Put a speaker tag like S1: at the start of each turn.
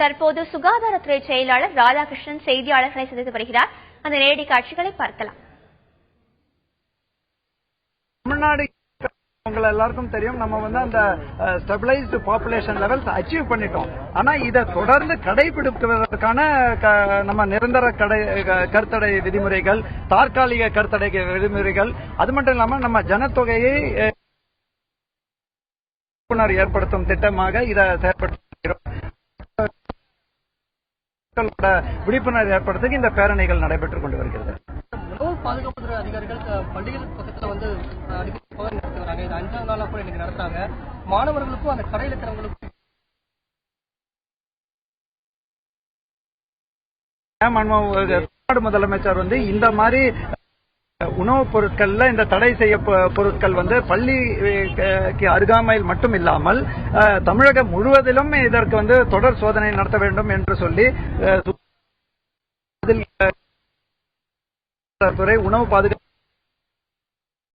S1: தற்போது சுகாதாரத்துறை செயலாளர் ராதாகிருஷ்ணன் செய்தியாளர்களை சந்தித்து வருகிறார். அந்த நேரடி காட்சிகளை பார்க்கலாம்.
S2: தமிழ்நாடு உங்களை எல்லாருக்கும் தெரியும், நம்ம அந்த ஸ்டெபிளைஸ்டு பாப்புலேஷன் லெவல்ஸ் அச்சீவ் பண்ணிட்டோம். ஆனா இதை தொடர்ந்து கடைபிடிப்பதற்கான நம்ம நிரந்தர கருத்தடை விதிமுறைகள், தற்காலிக கருத்தடை விதிமுறைகள், அது மட்டும் இல்லாம நம்ம ஜனத்தொகையை ஏற்படுத்தும் திட்டமாக இதை செயல்படுத்துகிறோம். விழிப்புணர்வு ஏற்படுத்த இந்த பேரணிகள் நடைபெற்றுக் கொண்டு வருகிறது.
S3: உணவு பாதுகாப்புத்துறை அதிகாரிகள் பள்ளிகள் பக்கத்துல நடத்தி வராங்க. இது 5வது நாளா கூட இன்னைக்கு நடத்துறாங்க. மாணவர்களுக்கும் அந்த கடையில் இருக்கிறவங்களுக்கும்
S2: தமிழ்நாடு முதலமைச்சர் இந்த மாதிரி உணவுப் பொருட்கள்ல இந்த தடை செய்ய பொருட்கள் பள்ளிக்கு அருகாமையில் மட்டும் இல்லாமல் தமிழகம் முழுவதிலும் இதற்கு தொடர் சோதனை நடத்த வேண்டும் என்று சொல்லி துறை உணவு பாதுகாப்பு